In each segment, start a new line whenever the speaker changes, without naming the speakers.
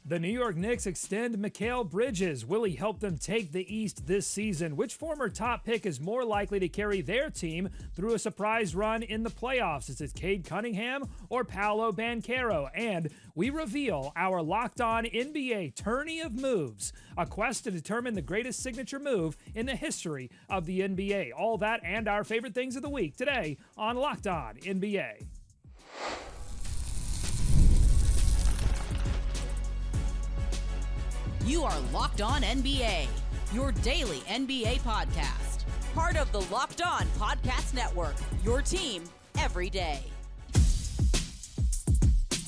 The New York Knicks extend Mikal Bridges. Will he help them take the East this season? Which former top pick is more likely to carry their team through a surprise run in the playoffs? Is it Cade Cunningham or Paolo Banchero? And we reveal our Locked On NBA tourney of moves, a quest to determine the greatest signature move in the history of the NBA. All that and our favorite things of the week today on Locked On NBA.
You are Locked On NBA, your daily NBA podcast. Part of the Locked On Podcast Network, your team every day.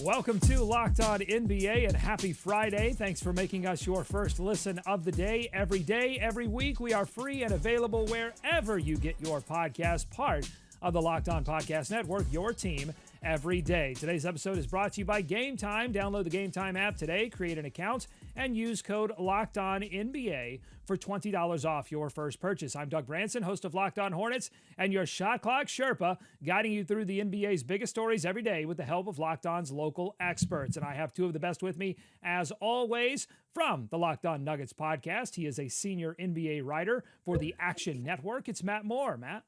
Welcome to Locked On NBA and happy Friday. Thanks for making us your first listen of the day, every week. We are free and available wherever you get your podcast, part of the Locked On Podcast Network, your team every day. Today's episode is brought to you by Game Time. Download the Game Time app today, create an account, and use code LOCKEDONNBA for $20 off your first purchase. I'm Doug Branson, host of Locked On Hornets, and your Shot Clock Sherpa, guiding you through the NBA's biggest stories every day with the help of Locked On's local experts. And I have two of the best with me, as always, from the Locked On Nuggets podcast. He is a senior NBA writer for the Action Network. It's Matt Moore. Matt?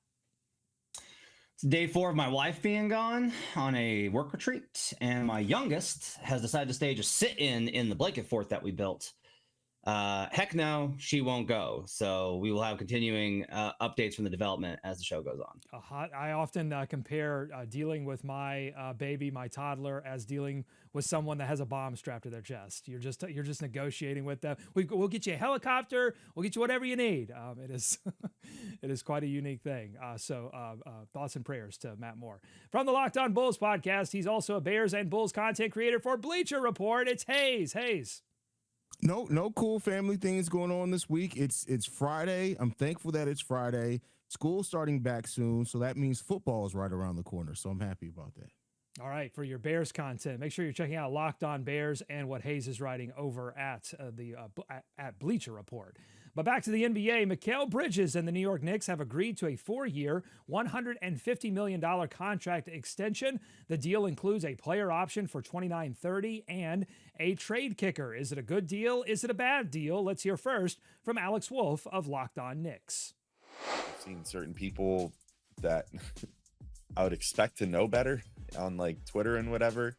It's day 4 of my wife being gone on a work retreat, and my youngest has decided to stage a sit-in the blanket fort that we built. Heck no, she won't go. So we will have continuing updates from the development as the show goes on.
I often compare dealing with my baby, my toddler, as dealing with someone that has a bomb strapped to their chest. You're just negotiating with them. We'll get you a helicopter. We'll get you whatever you need. It is it is quite a unique thing. So thoughts and prayers to Matt Moore. From the Locked On Bulls podcast, he's also a Bears and Bulls content creator for Bleacher Report. It's Hayes. Hayes.
No cool family things going on this week. It's Friday. I'm thankful that it's Friday. School's starting back soon, so that means football is right around the corner. So I'm happy about that.
All right, for your Bears content, make sure you're checking out Locked On Bears and what Hayes is writing over at at Bleacher Report. But back to the NBA, Mikal Bridges and the New York Knicks have agreed to a 4-year, $150 million contract extension. The deal includes a player option for $29.30 and a trade kicker. Is it a good deal? Is it a bad deal? Let's hear first from Alex Wolf of Locked On Knicks.
I've seen certain people that I would expect to know better on like Twitter and whatever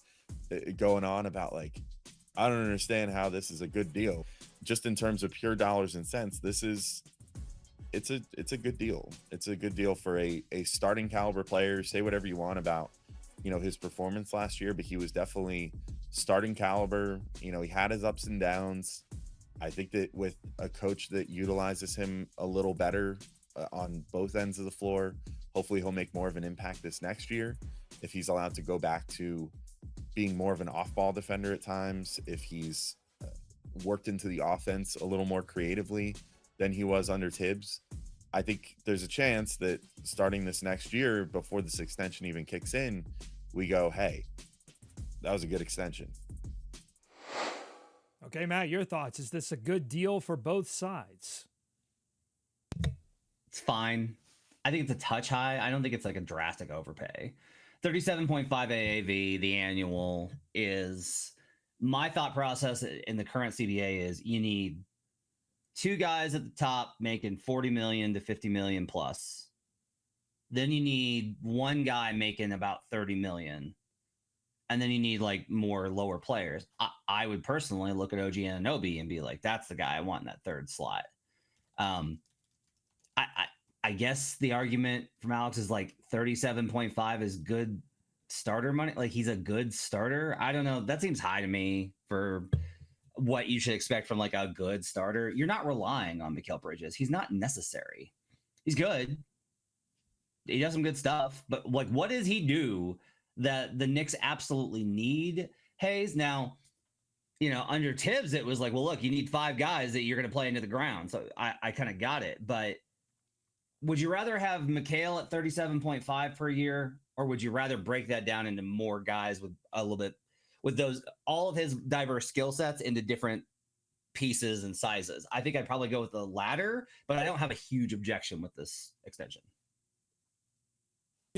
going on about like, I don't understand how this is a good deal. Just in terms of pure dollars and cents, it's a good deal. It's a good deal for a starting caliber player. Say whatever you want about, his performance last year, but he was definitely starting caliber. He had his ups and downs. I think that with a coach that utilizes him a little better on both ends of the floor, hopefully he'll make more of an impact this next year. If he's allowed to go back to being more of an off-ball defender at times, if he's worked into the offense a little more creatively than he was under Tibbs, I think there's a chance that starting this next year, before this extension even kicks in, we go, hey, that was a good extension.
Okay, Matt, your thoughts. Is this a good deal for both sides?
It's fine. I think it's a touch high. I don't think it's like a drastic overpay. 37.5 AAV, the annual, is my thought process in the current CBA is you need 2 guys at the top making 40 million to 50 million plus. Then you need 1 guy making about 30 million. And then you need like more lower players. I would personally look at OG Anunoby and be like, that's the guy I want in that third slot. I guess the argument from Alex is like 37.5 is good starter money. Like he's a good starter. I don't know. That seems high to me for what you should expect from like a good starter. You're not relying on Mikal Bridges. He's not necessary. He's good. He does some good stuff, but like, what does he do that the Knicks absolutely need? Hayes. Now, under Tibbs, it was like, well, look, you need 5 guys that you're going to play into the ground. So I kind of got it, but would you rather have Mikal at 37.5 per year, or would you rather break that down into more guys with a little bit, with those, all of his diverse skill sets into different pieces and sizes? I think I'd probably go with the latter, but I don't have a huge objection with this extension.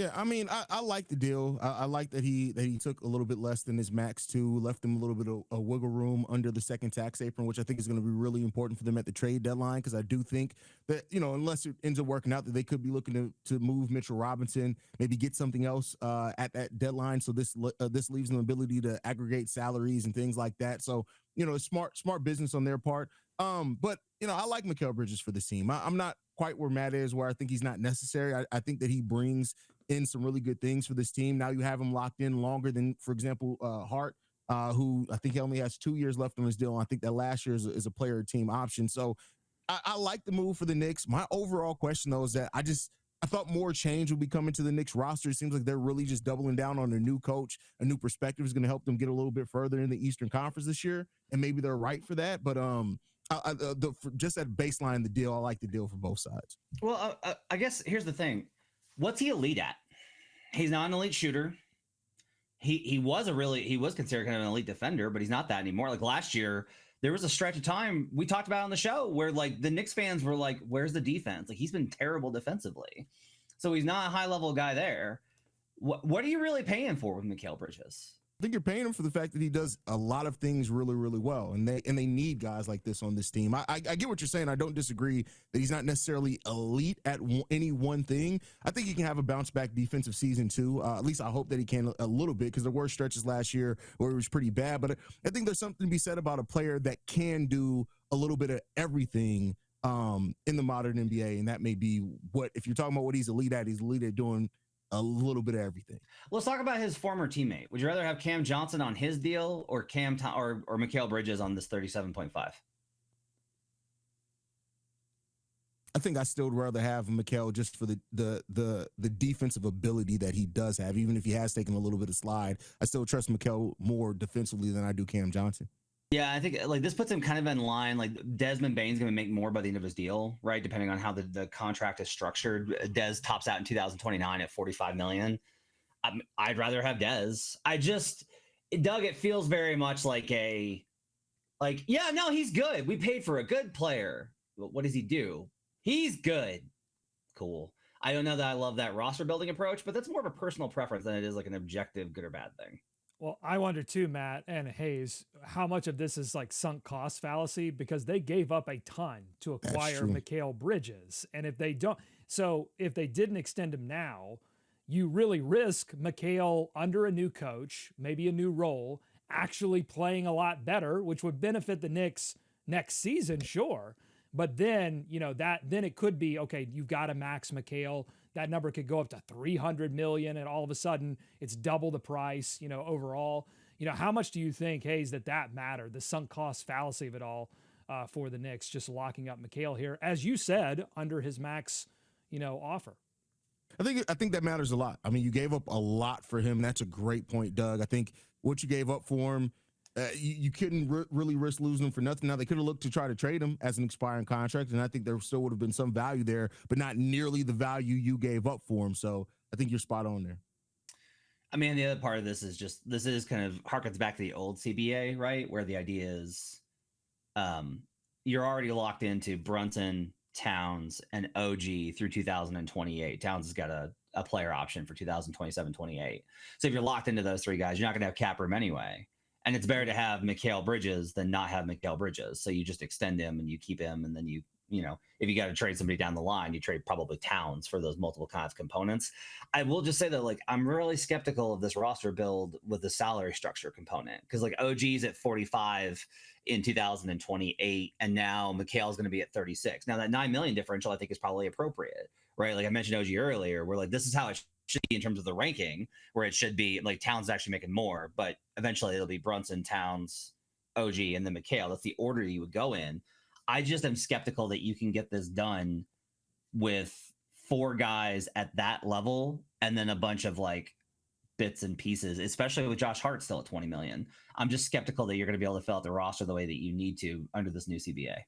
Yeah, I mean, I like the deal. I like that he took a little bit less than his max too, left him a little bit of a wiggle room under the second tax apron, which I think is going to be really important for them at the trade deadline. Because I do think that, unless it ends up working out, that they could be looking to move Mitchell Robinson, maybe get something else at that deadline. So this leaves them the ability to aggregate salaries and things like that. So it's smart business on their part. But I like Mikal Bridges for this team. I'm not quite where Matt is, where I think he's not necessary. I think that he brings in some really good things for this team. Now you have him locked in longer than, for example, Hart, who I think he only has 2 years left on his deal. I think that last year is a player team option. So I like the move for the Knicks. My overall question, though, is that I thought more change would be coming to the Knicks roster. It seems like they're really just doubling down on a new coach. A new perspective is going to help them get a little bit further in the Eastern Conference this year, and maybe they're right for that. But just at baseline, the deal, I like the deal for both sides.
Well, I guess here's the thing. What's he elite at? He's not an elite shooter. He was considered kind of an elite defender, but he's not that anymore. Like last year, there was a stretch of time we talked about on the show where like the Knicks fans were like, where's the defense? Like he's been terrible defensively. So he's not a high level guy there. What are you really paying for with Mikal Bridges?
I think you're paying him for the fact that he does a lot of things really, really well, and they need guys like this on this team. I get what you're saying. I don't disagree that he's not necessarily elite at any one thing. I think he can have a bounce back defensive season too. At least I hope that he can a little bit, because there were stretches last year where it was pretty bad. But I think there's something to be said about a player that can do a little bit of everything in the modern NBA, and that may be if you're talking about what he's elite at doing a little bit of everything.
Let's talk about his former teammate. Would you rather have Cam Johnson on his deal or or Mikal Bridges on this 37.5?
I think I still would rather have Mikal just for the defensive ability that he does have. Even if he has taken a little bit of slide, I still trust Mikal more defensively than I do Cam Johnson.
Yeah, I think like this puts him kind of in line. Like Desmond Bane's going to make more by the end of his deal, right? Depending on how the contract is structured. Dez tops out in 2029 at $45 million. I'd rather have Dez. Doug, it feels very much like he's good. We paid for a good player. What does he do? He's good. Cool. I don't know that I love that roster building approach, but that's more of a personal preference than it is like an objective good or bad thing.
Well, I wonder too, Matt and Hayes, how much of this is like sunk cost fallacy, because they gave up a ton to acquire Mikal Bridges. And if they didn't extend him now, you really risk Mikal under a new coach, maybe a new role, actually playing a lot better, which would benefit the Knicks next season, sure. But then, then it could be, okay, you've got to max Mikal. That number could go up to $300 million, and all of a sudden it's double the price, overall. How much do you think, Hayes, that mattered, the sunk cost fallacy of it all for the Knicks, just locking up Mikal here, as you said, under his max, offer?
I think that matters a lot. I mean, you gave up a lot for him. That's a great point, Doug. I think what you gave up for him, you couldn't really risk losing him for nothing. Now, they could have looked to try to trade him as an expiring contract, and I think there still would have been some value there, but not nearly the value you gave up for him. So I think you're spot on there.
I mean, the other part of this is kind of harkens back to the old CBA, right? Where the idea is you're already locked into Brunson, Towns, and OG through 2028. Towns has got a player option for 2027-28. So if you're locked into those three guys, you're not going to have cap room anyway. And it's better to have Mikal Bridges than not have Mikal Bridges. So you just extend him and you keep him. And then if you got to trade somebody down the line, you trade probably Towns for those multiple kind of components. I will just say that, I'm really skeptical of this roster build with the salary structure component. Because OG's at 45 in 2028. And now Mikal's going to be at 36. Now that $9 million differential, I think, is probably appropriate, right? Like I mentioned OG earlier, we're this is how it should be in terms of the ranking, where it should be Towns is actually making more, but eventually it'll be Brunson, Towns, OG, and then Mikal. That's the order you would go in. I just am skeptical that you can get this done with four guys at that level and then a bunch of bits and pieces, especially with Josh Hart still at 20 million. I'm just skeptical that you're going to be able to fill out the roster the way that you need to under this new CBA.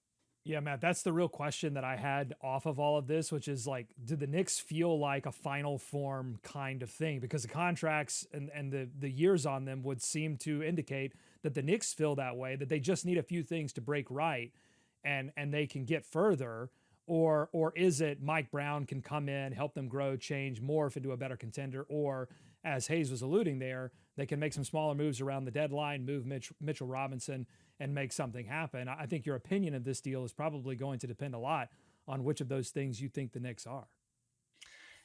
Yeah, Matt, that's the real question that I had off of all of this, which is do the Knicks feel like a final form kind of thing? Because the contracts and the years on them would seem to indicate that the Knicks feel that way, that they just need a few things to break right and they can get further. or is it Mike Brown can come in, help them grow, change, morph into a better contender, or as Hayes was alluding there, they can make some smaller moves around the deadline, move Mitchell Robinson, and make something happen. I think your opinion of this deal is probably going to depend a lot on which of those things you think the Knicks are.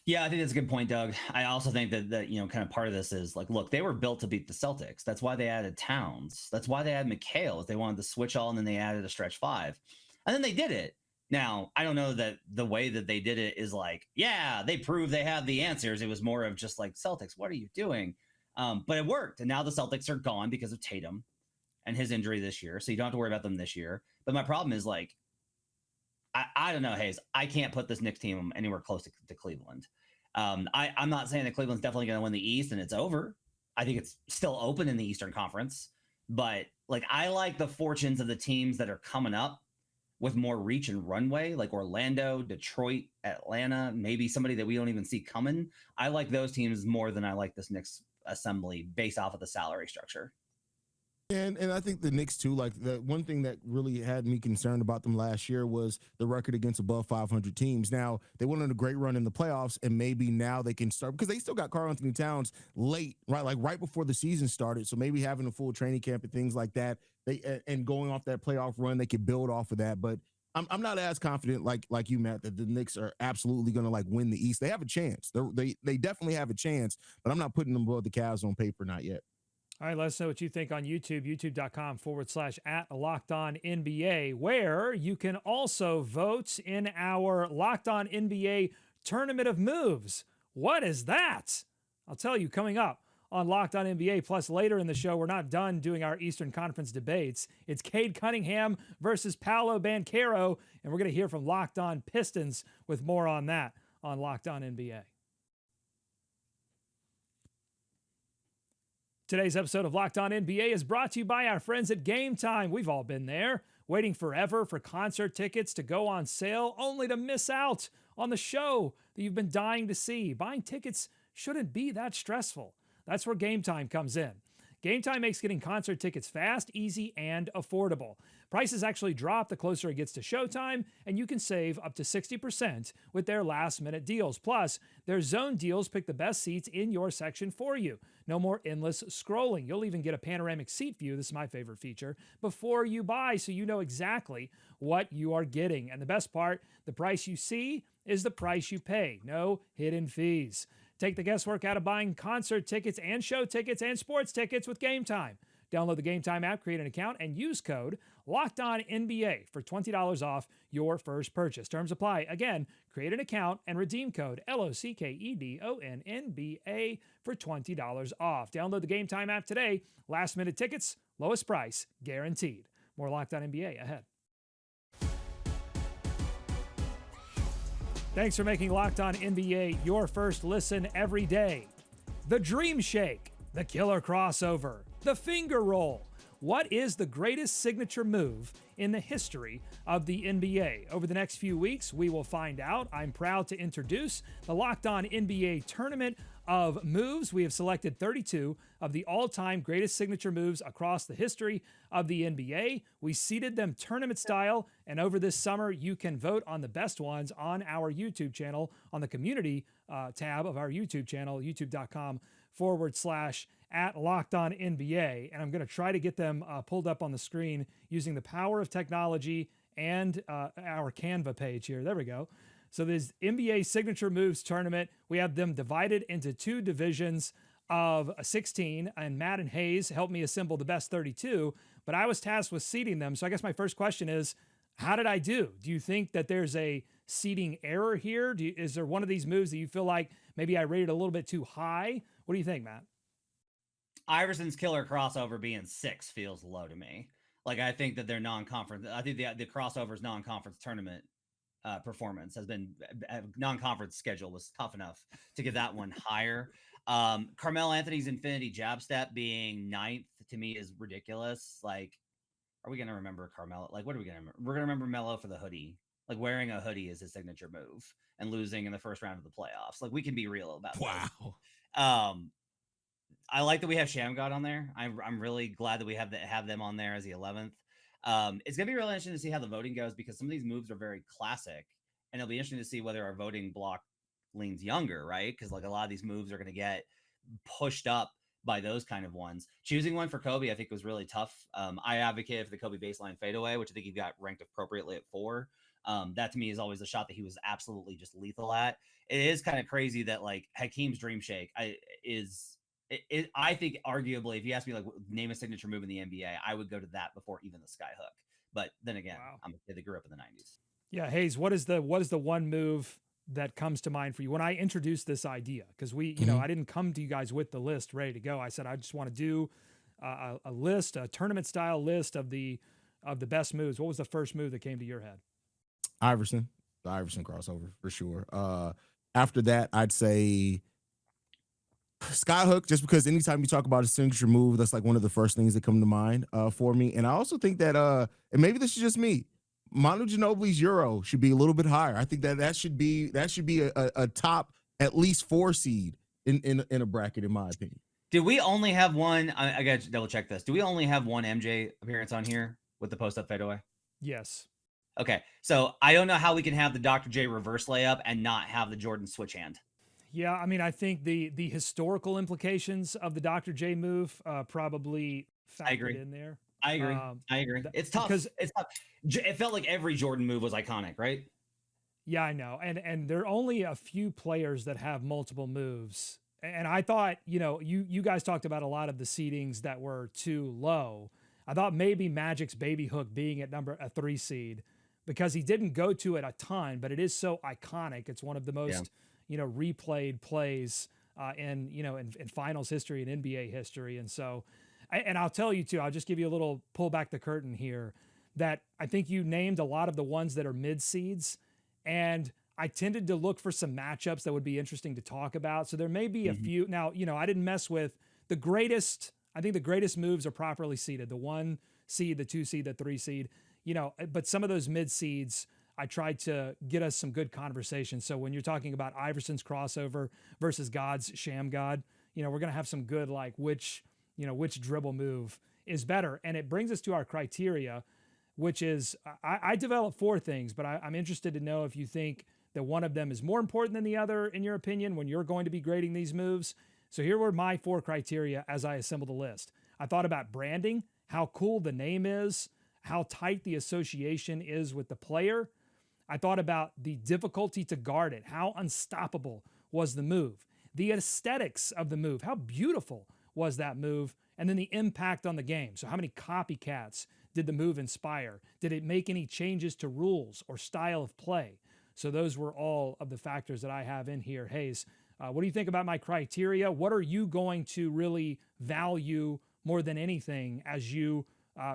Yeah, I think that's a good point, Doug. I also think that kind of part of this is like, look, they were built to beat the Celtics. That's why they added Towns. That's why they had Mikal. If they wanted to switch all, and then they added a stretch five, and then they did it. Now, I don't know that the way that they did it is like, yeah, they proved they have the answers. It was more of just like, Celtics, what are you doing? But it worked. And now the Celtics are gone because of Tatum and his injury this year. So you don't have to worry about them this year. But my problem is like, I don't know, Hayes. I can't put this Knicks team anywhere close to Cleveland. I'm not saying that Cleveland's definitely going to win the East and it's over. I think it's still open in the Eastern Conference. But like, I like the fortunes of the teams that are coming up with more reach and runway, like Orlando, Detroit, Atlanta, maybe somebody that we don't even see coming. I like those teams more than I like this Knicks assembly based off of the salary structure.
And I think the Knicks too, like the one thing that really had me concerned about them last year was the record against above 500 teams. Now they went on a great run in the playoffs, and maybe now they can start because they still got Karl Anthony Towns late, right? Like right before the season started. So maybe having a full training camp and things like that, and going off that playoff run, they could build off of that. But I'm not as confident like you, Matt, that the Knicks are absolutely going to like win the East. They have a chance. They definitely have a chance, but I'm not putting them above the Cavs on paper, not yet.
All right, let us know what you think on YouTube, youtube.com/@LockedOnNBA, where you can also vote in our Locked On NBA Tournament of Moves. What is that? I'll tell you coming up on Locked On NBA. Plus, later in the show, we're not done doing our Eastern Conference debates. It's Cade Cunningham versus Paolo Banchero, and we're going to hear from Locked On Pistons with more on that on Locked On NBA. Today's episode of Locked On NBA is brought to you by our friends at Game Time. We've all been there, waiting forever for concert tickets to go on sale, only to miss out on the show that you've been dying to see. Buying tickets shouldn't be that stressful. That's where Game Time comes in. Game Time makes getting concert tickets fast, easy, and affordable. Prices actually drop the closer it gets to showtime, and you can save up to 60% with their last-minute deals. Plus, their zone deals pick the best seats in your section for you. No more endless scrolling. You'll even get a panoramic seat view, this is my favorite feature, before you buy, so you know exactly what you are getting. And the best part, the price you see is the price you pay. No hidden fees. Take the guesswork out of buying concert tickets and show tickets and sports tickets with Game Time. Download the Game Time app, create an account, and use code LOCKEDONNBA for $20 off your first purchase. Terms apply. Again, create an account and redeem code LOCKEDONNBA for $20 off. Download the Game Time app today. Last minute tickets, lowest price, guaranteed. More Locked On NBA ahead. Thanks for making Locked On NBA your first listen every day. The Dream Shake, the Killer Crossover, the Finger Roll. What is the greatest signature move in the history of the NBA? Over the next few weeks, we will find out. I'm proud to introduce the Locked On NBA Tournament of Moves. We have selected 32 of the all-time greatest signature moves across the history of the NBA. We seeded them tournament style, and over this summer, you can vote on the best ones on our YouTube channel, on the community tab of our YouTube channel, youtube.com/@LockedOnNBA. And I'm going to try to get them pulled up on the screen using the power of technology and our Canva page here. There we go. So there's NBA Signature Moves Tournament. We have them divided into two divisions of 16, and Matt and Hayes helped me assemble the best 32, but I was tasked with seeding them. So I guess my first question is, how did I do? Do you think that there's a seeding error here? Is there one of these moves that you feel like maybe I rated a little bit too high? What do you think, Matt?
Iverson's Killer Crossover being 6 feels low to me. Like, I think that their non-conference, I think the crossover's non-conference tournament performance has been, non-conference schedule was tough enough to get that one higher. Carmelo Anthony's Infinity Jab Step being 9th to me is ridiculous. Like, are we going to remember Carmelo? Like, what are we going to remember? We're going to remember Melo for the hoodie. Like, wearing a hoodie is his signature move and losing in the first round of the playoffs. Like, we can be real about that.
Wow.
I like that we have Shamgod on there. I'm really glad that we have them on there as the 11th. It's gonna be really interesting to see how the voting goes because some of these moves are very classic, and it'll be interesting to see whether our voting block leans younger, right? Because like a lot of these moves are going to get pushed up by those kind of ones. Choosing one for Kobe, I think, was really tough. I advocated for the Kobe baseline fadeaway, which I think he got ranked appropriately at 4. That to me is always a shot that he was absolutely just lethal at. It is kind of crazy that like Hakeem's dream shake I think arguably, if you ask me like name a signature move in the NBA, I would go to that before even the Skyhook. But then again,
Wow.
I'm a kid that grew up in the 90s.
Yeah, Hayes, what is the one move that comes to mind for you when I introduced this idea? Because we, you know, I didn't come to you guys with the list ready to go. I said I just want to do a list, a tournament style list of the best moves. What was the first move that came to your head?
The Iverson crossover for sure. After that, I'd say Skyhook, just because anytime you talk about a signature move, that's like one of the first things that come to mind for me. And I also think that, and maybe this is just me, Manu Ginobili's Euro should be a little bit higher. I think that should be a top at least 4 seed in a bracket, in my opinion.
Do we only have one? I got to double check this. Do we only have one MJ appearance on here with the post up fadeaway?
Yes.
Okay, so I don't know how we can have the Dr. J reverse layup and not have the Jordan switch hand.
Yeah, I mean, I think the historical implications of the Dr. J move probably factored in there.
I agree. It's tough. It's tough. It felt like every Jordan move was iconic, right?
Yeah, I know. And there are only a few players that have multiple moves. And I thought, you know, you guys talked about a lot of the seedings that were too low. I thought maybe Magic's baby hook being at a 3 seed, because he didn't go to it a ton, but it is so iconic. It's one of the most, replayed plays in finals history and NBA history. And so, and I'll tell you too, I'll just give you a little pull back the curtain here, that I think you named a lot of the ones that are mid seeds, and I tended to look for some matchups that would be interesting to talk about. So there may be a few. Now, I didn't mess with the greatest. I think the greatest moves are properly seeded. The 1 seed, the 2 seed, the 3 seed, but some of those mid seeds, I tried to get us some good conversation. So when you're talking about Iverson's crossover versus God's sham God, we're going to have some good, like which dribble move is better. And it brings us to our criteria, which is I developed 4 things, but I'm interested to know if you think that one of them is more important than the other, in your opinion, when you're going to be grading these moves. So here were my 4 criteria as I assembled the list. I thought about branding, how cool the name is, how tight the association is with the player. I thought about the difficulty to guard it. How unstoppable was the move? The aesthetics of the move. How beautiful was that move? And then the impact on the game. So how many copycats did the move inspire? Did it make any changes to rules or style of play? So those were all of the factors that I have in here. Hayes, what do you think about my criteria? What are you going to really value more than anything as you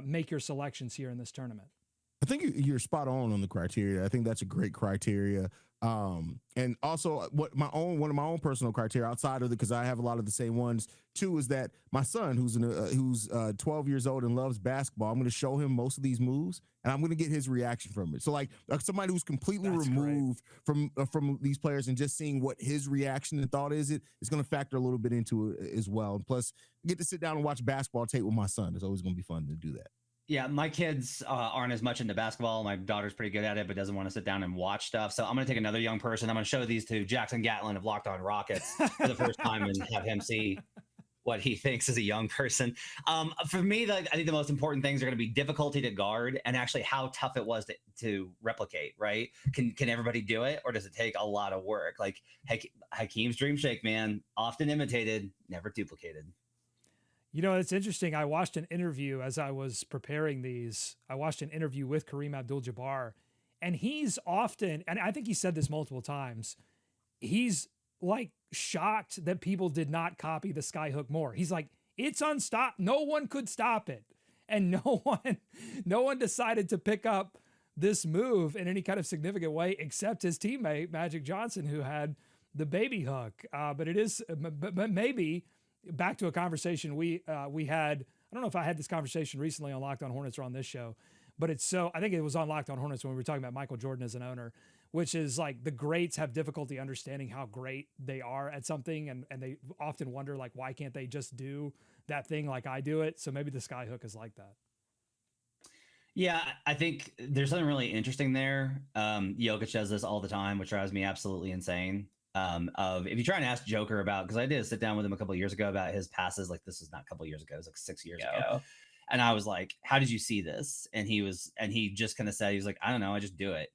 make your selections here in this tournament?
I think you're spot on the criteria. I think that's a great criteria. And also one of my own personal criteria outside of because I have a lot of the same ones too, is that my son who's 12 years old and loves basketball, I'm going to show him most of these moves and I'm going to get his reaction from it. So like somebody who's completely removed from these players and just seeing what his reaction and thought is going to factor a little bit into it as well. And plus get to sit down and watch basketball tape with my son. It's always going to be fun to do that.
Yeah, my kids aren't as much into basketball. My daughter's pretty good at it, but doesn't want to sit down and watch stuff. So I'm going to take another young person. I'm going to show these to Jackson Gatlin of Locked On Rockets for the first time and have him see what he thinks as a young person. For me, I think the most important things are going to be difficulty to guard and actually how tough it was to replicate, right? Can everybody do it, or does it take a lot of work? Like Hakeem's Dream Shake, man, often imitated, never duplicated.
It's interesting. I watched an interview as I was preparing these. I watched an interview with Kareem Abdul-Jabbar, and he's often, and I think he said this multiple times, he's like shocked that people did not copy the Skyhook more. He's like, it's unstopped. No one could stop it. And no one decided to pick up this move in any kind of significant way except his teammate, Magic Johnson, who had the baby hook. But maybe back to a conversation we had. I don't know if I had this conversation recently on Locked On Hornets or on this show, but I think it was on Locked On Hornets when we were talking about Michael Jordan as an owner, which is like the greats have difficulty understanding how great they are at something. And they often wonder, like, why can't they just do that thing like I do it? So maybe the Skyhook is like that.
Yeah, I think there's something really interesting there. Jokic does this all the time, which drives me absolutely insane. Of if you try and ask Joker about, because I did sit down with him a couple of years ago about his passes, like this is not a couple of years ago, it was like 6 years ago. And I was like, how did you see this? And he just kind of said, he was like, I don't know, I just do it.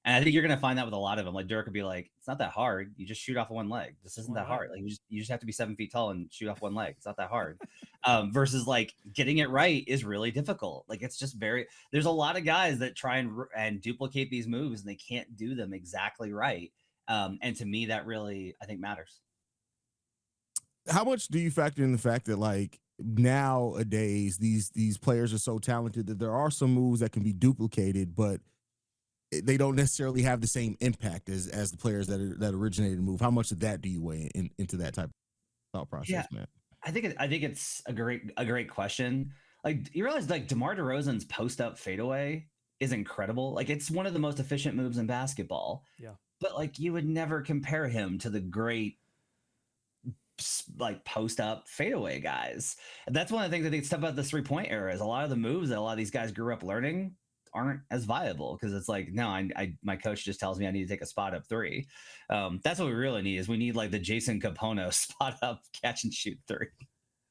And I think you're going to find that with a lot of them. Like Dirk would be like, it's not that hard. You just shoot off one leg. This isn't that hard. Like you just have to be 7 feet tall and shoot off one leg. It's not that hard. Versus like getting it right is really difficult. Like it's just there's a lot of guys that try and duplicate these moves and they can't do them exactly right. And to me, that really, I think, matters.
How much do you factor in the fact that like nowadays these players are so talented that there are some moves that can be duplicated, but they don't necessarily have the same impact as the players that originated the move? How much of that do you weigh into that type of thought process, man?
I think it's a great question. Like you realize like DeMar DeRozan's post up fadeaway is incredible. Like it's one of the most efficient moves in basketball.
Yeah.
But like you would never compare him to the great like post up fadeaway guys. And that's one of the things I think stuff about the 3-point era is a lot of the moves that a lot of these guys grew up learning aren't as viable because it's like, no, my coach just tells me I need to take a spot up three. That's what we really need is we need like the Jason Capono spot up catch and shoot three.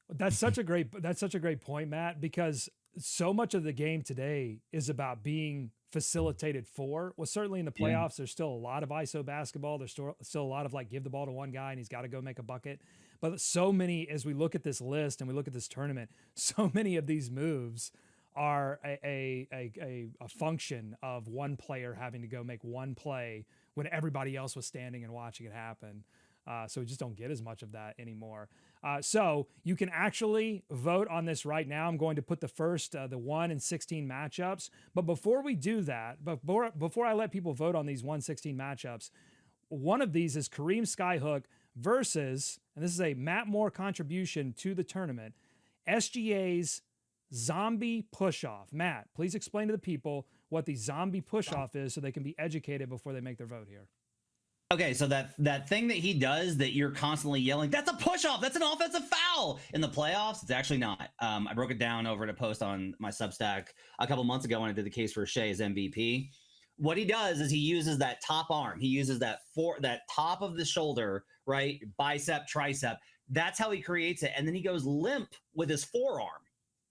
That's such a great point, Matt, because so much of the game today is about being facilitated for. Well, certainly in the playoffs, there's still a lot of ISO basketball. There's still a lot of like give the ball to one guy and he's got to go make a bucket. But so many, as we look at this list and we look at this tournament, so many of these moves are a function of one player having to go make one play when everybody else was standing and watching it happen. So we just don't get as much of that anymore. So you can actually vote on this right now. I'm going to put the 1 and 16 matchups. But before we do that, before I let people vote on these 1-16 matchups, one of these is Kareem Skyhook versus, and this is a Matt Moore contribution to the tournament, SGA's zombie push-off. Matt, please explain to the people what the zombie push-off is so they can be educated before they make their vote here.
Okay, so that thing that he does that you're constantly yelling, that's a push-off, that's an offensive foul in the playoffs, it's actually not. I broke it down over to post on my Substack a couple months ago when I did the case for Shea as MVP. What he does is he uses that top arm. He uses that top of the shoulder, right? Bicep, tricep. That's how he creates it. And then he goes limp with his forearm.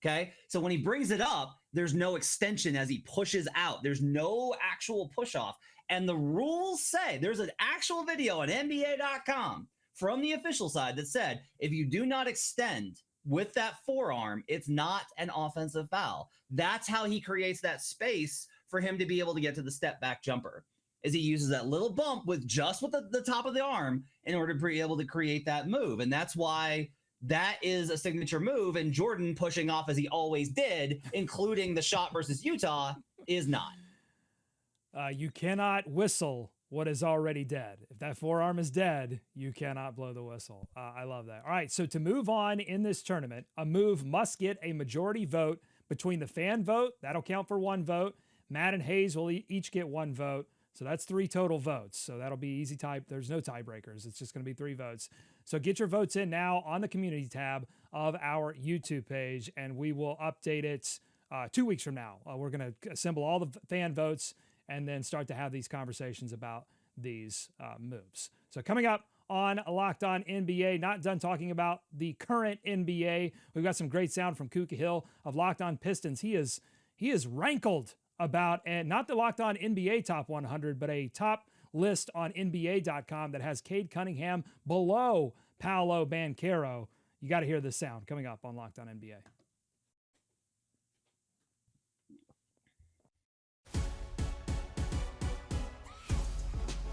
Okay. So when he brings it up, there's no extension as he pushes out. There's no actual push off. And the rules say there's an actual video on NBA.com from the official side that said, if you do not extend with that forearm, it's not an offensive foul. That's how he creates that space for him to be able to get to the step back jumper, is he uses that little bump with the top of the arm in order to be able to create that move. And that's why that is a signature move. And Jordan pushing off as he always did, including the shot versus Utah, is not.
You cannot whistle what is already dead. If that forearm is dead, you cannot blow the whistle. I love that. All right, so to move on in this tournament, a move must get a majority vote between the fan vote. That'll count for 1 vote. Matt and Hayes will each get 1 vote. So that's 3 total votes. So that'll be easy type. There's no tiebreakers. It's just going to be 3 votes. So get your votes in now on the community tab of our YouTube page, and we will update it 2 weeks from now. We're going to assemble all the fan votes and then start to have these conversations about these moves. So coming up on Locked On NBA, not done talking about the current NBA. We've got some great sound from Kuka Hill of Locked On Pistons. He is rankled about, and not the Locked On NBA Top 100, but a top list on NBA.com that has Cade Cunningham below Paolo Banchero. You got to hear this sound coming up on Locked On NBA.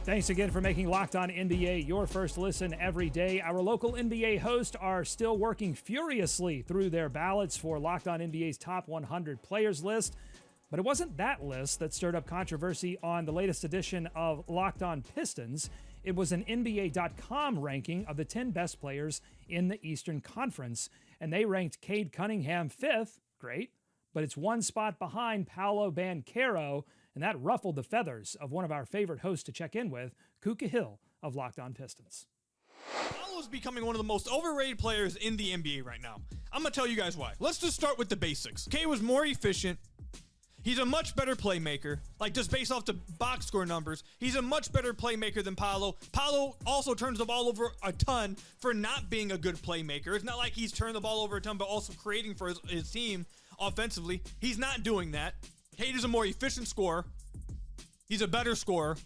Thanks again for making Locked On NBA your first listen every day. Our local NBA hosts are still working furiously through their ballots for Locked On NBA's top 100 players list. But it wasn't that list that stirred up controversy on the latest edition of Locked On Pistons. It was an NBA.com ranking of the 10 best players in the Eastern Conference. And they ranked Cade Cunningham 5th. Great. But it's 1 spot behind Paolo Banchero. And that ruffled the feathers of one of our favorite hosts to check in with, Kuka Hill of Locked On Pistons.
Paolo's becoming one of the most overrated players in the NBA right now. I'm going to tell you guys why. Let's just start with the basics. Cade was more efficient. He's a much better playmaker. Like, just based off the box score numbers, he's a much better playmaker than Paolo. Paolo also turns the ball over a ton for not being a good playmaker. It's not like he's turned the ball over a ton, but also creating for his team offensively. He's not doing that. Cade is a more efficient scorer. He's a better scorer.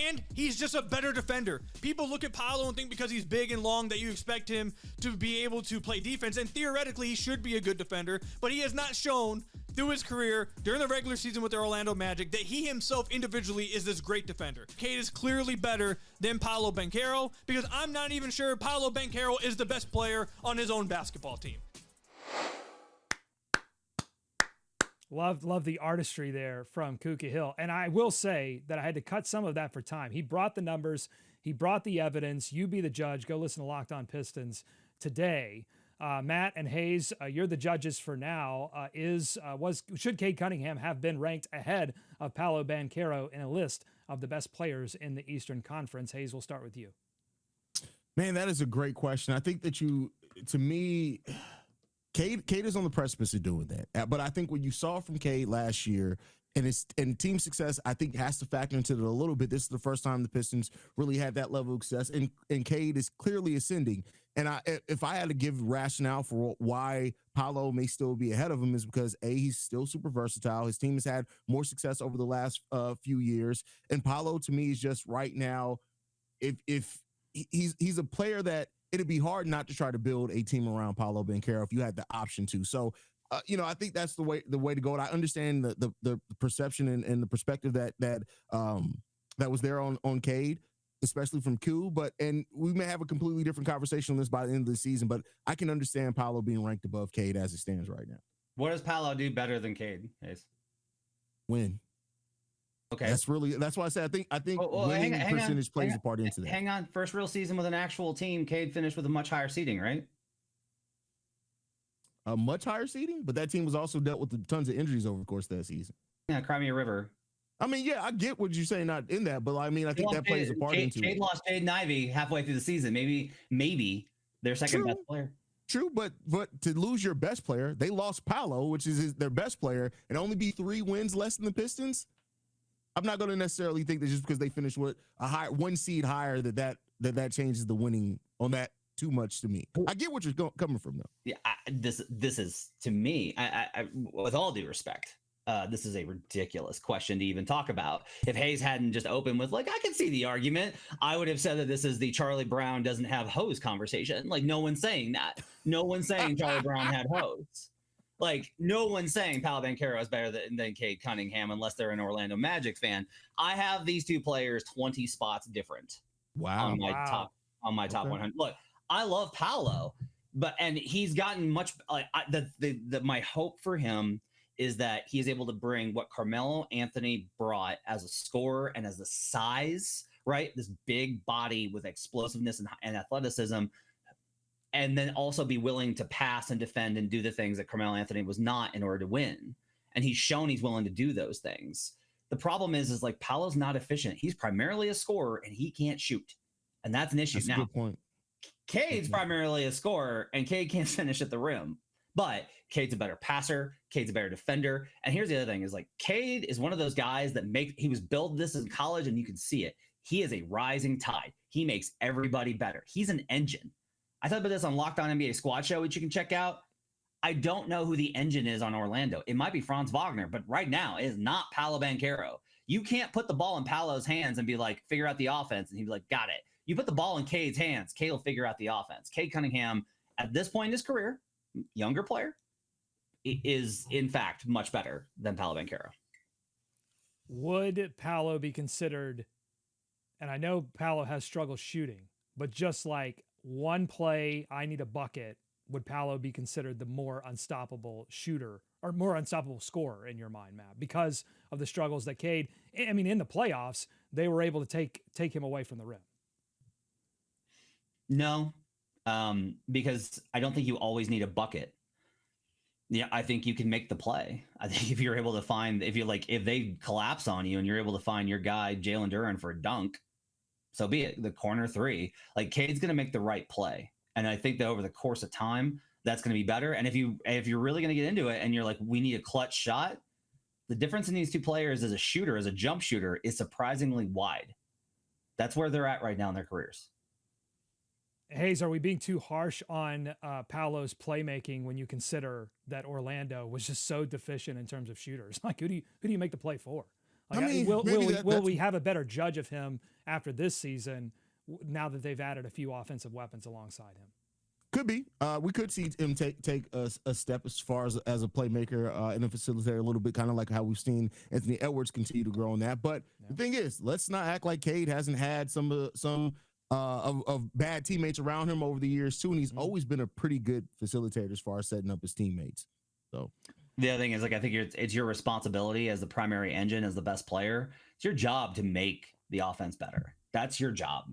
And he's just a better defender. People look at Paolo and think because he's big and long that you expect him to be able to play defense. And theoretically, he should be a good defender. But he has not shown through his career during the regular season with the Orlando Magic that he himself individually is this great defender. Cade is clearly better than Paolo Banchero because I'm not even sure Paolo Banchero is the best player on his own basketball team.
Love the artistry there from Kuka Hill. And I will say that I had to cut some of that for time. He brought the numbers. He brought the evidence. You be the judge. Go listen to Locked On Pistons today. Matt and Hayes, you're the judges for now. Should Cade Cunningham have been ranked ahead of Paolo Banchero in a list of the best players in the Eastern Conference? Hayes, we'll start with you.
Man, that is a great question. I think that to me, Cade is on the precipice of doing that. But I think what you saw from Cade last year and team success, I think has to factor into it a little bit. This is the first time the Pistons really had that level of success, and Cade is clearly ascending. And if I had to give rationale for why Paolo may still be ahead of him is because he's still super versatile. His team has had more success over the last few years, and Paolo to me is just right now, if he's a player that it'd be hard not to try to build a team around Paolo Banchero if you had the option to. So, I think that's the way to go. And I understand the perception and the perspective that was there on Cade, especially from Q. And we may have a completely different conversation on this by the end of the season. But I can understand Paolo being ranked above Cade as it stands right now.
What does Paolo do better than Cade?
Win.
Okay,
that's why I said I think winning percentage plays a part into that.
Hang on, first real season with an actual team, Cade finished with a much higher seeding, right?
A much higher seeding, but that team was also dealt with tons of injuries over the course of that season.
Yeah, Crimea River.
I mean, yeah, I get what you're saying, not in that, but I mean, I think that plays a part into it.
Cade lost Jaden Ivey halfway through the season. Maybe their second best player.
True, but to lose your best player, they lost Paolo, which is their best player, and only be 3 wins less than the Pistons. I'm not going to necessarily think that just because they finished with a high 1 seed higher that changes the winning on that too much to me. I get what you're coming from though.
Yeah, this is to me. I with all due respect, this is a ridiculous question to even talk about. If Hayes hadn't just opened with like, I can see the argument, I would have said that this is the Charlie Brown doesn't have hose conversation. Like no one's saying that. No one's saying Charlie Brown had hose. Like, no one's saying Paolo Banchero is better than Cade Cunningham unless they're an Orlando Magic fan. I have these two players 20 spots different.
Wow.
On my top 100. Look, I love Paolo, and he's gotten much like my hope for him is that he's able to bring what Carmelo Anthony brought as a scorer and as a size, right? This big body with explosiveness and athleticism. And then also be willing to pass and defend and do the things that Carmelo Anthony was not in order to win. And he's shown he's willing to do those things. The problem is like Paolo's not efficient. He's primarily a scorer and he can't shoot. And that's an issue.
That's
now,
a good point.
Cade's primarily a scorer and Cade can't finish at the rim. But Cade's a better passer. Cade's a better defender. And here's the other thing is like Cade is one of those guys that he was built this in college and you can see it. He is a rising tide. He makes everybody better. He's an engine. I talked about this on Locked On NBA Squad Show, which you can check out. I don't know who the engine is on Orlando. It might be Franz Wagner, but right now it is not Paolo Banchero. You can't put the ball in Paolo's hands and be like, figure out the offense. And he'd be like, got it. You put the ball in Cade's hands, Cade will figure out the offense. Cade Cunningham, at this point in his career, younger player, is in fact much better than Paolo Banchero.
Would Paolo be considered, and I know Paolo has struggled shooting, but just like one play, I need a bucket, would Paolo be considered the more unstoppable shooter or more unstoppable scorer in your mind, Matt, because of the struggles that Cade, I mean, in the playoffs, they were able to take him away from the rim?
No, because I don't think you always need a bucket. Yeah, I think you can make the play. I think if you're able to find, if they collapse on you and you're able to find your guy, Jalen Duren, for a dunk, so be it, the corner three. Like Cade's going to make the right play. And I think that over the course of time, that's going to be better. And if you're really going to get into it and you're like, we need a clutch shot, The difference in these two players as a shooter, as a jump shooter, is surprisingly wide. That's where they're at right now in their careers.
Hayes, are we being too harsh on Paolo's playmaking when you consider that Orlando was just so deficient in terms of shooters? Like, who do you make the play for? Like,
I mean,
will we have a better judge of him after this season now that they've added a few offensive weapons alongside him?
Could be. We could see him take a step as far as a playmaker and a facilitator a little bit, kind of like how we've seen Anthony Edwards continue to grow on that. But the thing is, let's not act like Cade hasn't had some of bad teammates around him over the years too, and he's always been a pretty good facilitator as far as setting up his teammates. So
the other thing is, like, I think it's your responsibility as the primary engine, as the best player. It's your job to make the offense better. That's your job.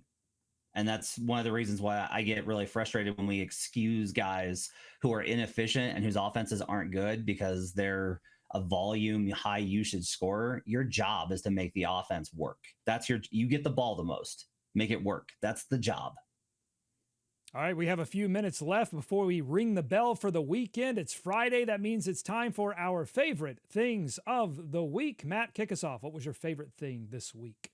And that's one of the reasons why I get really frustrated when we excuse guys who are inefficient and whose offenses aren't good because they're a volume, high usage scorer. Your job is to make the offense work. You get the ball the most, make it work. That's the job.
All right, we have a few minutes left before we ring the bell for the weekend. It's Friday. That means it's time for our favorite things of the week. Matt, kick us off. What was your favorite thing this week?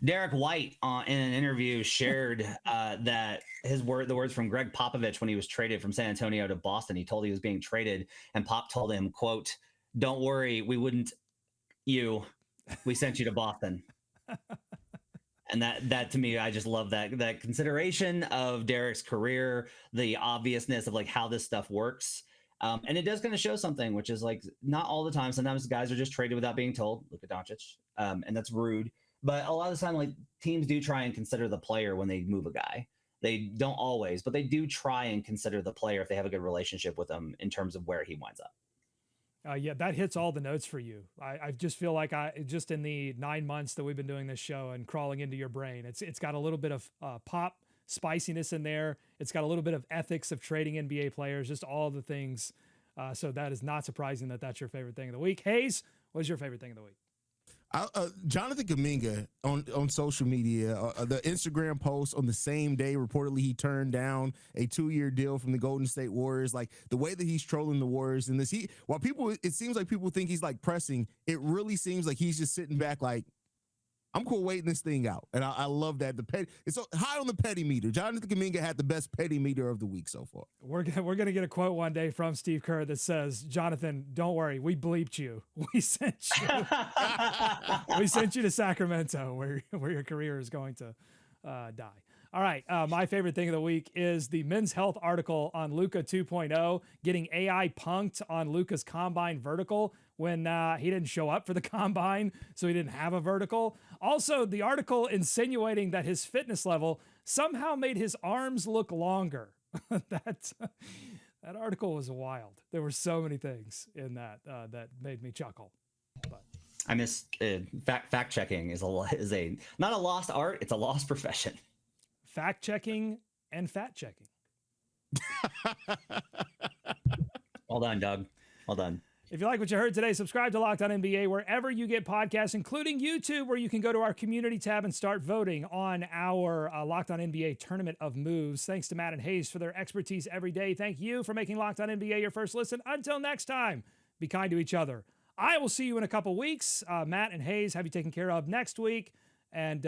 Derek White in an interview shared that the words from Greg Popovich when he was traded from San Antonio to Boston. He told he was being traded, and Pop told him, quote, "Don't worry, we wouldn't we sent you to Boston." And that to me, I just love that consideration of Derek's career, the obviousness of like how this stuff works. And it does kind of show something, which is like not all the time. Sometimes guys are just traded without being told. Look at Doncic. And that's rude. But a lot of the time, like, teams do try and consider the player when they move a guy. They don't always, but they do try and consider the player if they have a good relationship with him in terms of where he winds up.
Yeah, that hits all the notes for you. I just feel like just in the 9 months that we've been doing this show and crawling into your brain, it's got a little bit of pop spiciness in there. It's got a little bit of ethics of trading NBA players, just all the things. So that is not surprising that that's your favorite thing of the week. Hayes, what's your favorite thing of the week?
Jonathan Kuminga on social media, the Instagram post on the same day, reportedly he turned down a 2-year deal from the Golden State Warriors. Like the way that he's trolling the Warriors in this, it seems like people think he's like pressing. It really seems like he's just sitting back like, I'm cool waiting this thing out. And I love that. It's so high on the petty meter. Jonathan Kuminga had the best petty meter of the week so far.
We're going to get a quote one day from Steve Kerr that says, "Jonathan, don't worry. We bleeped you. We sent you to Sacramento where your career is going to die." All right. My favorite thing of the week is the Men's Health article on Luka 2.0 getting AI punked on Luka's combine vertical when he didn't show up for the combine, so he didn't have a vertical. Also, the article insinuating that his fitness level somehow made his arms look longer. That article was wild. There were so many things in that that made me chuckle. But
I miss fact checking is not a lost art, it's a lost profession.
Fact checking and fat checking.
Well done, Doug. Well done.
If you like what you heard today, subscribe to Locked On NBA wherever you get podcasts, including YouTube, where you can go to our community tab and start voting on our Locked On NBA Tournament of Moves. Thanks to Matt and Hayes for their expertise every day. Thank you for making Locked On NBA your first listen. Until next time, be kind to each other. I will see you in a couple weeks. Matt and Hayes have you taken care of next week, and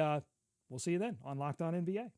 we'll see you then on Locked On NBA.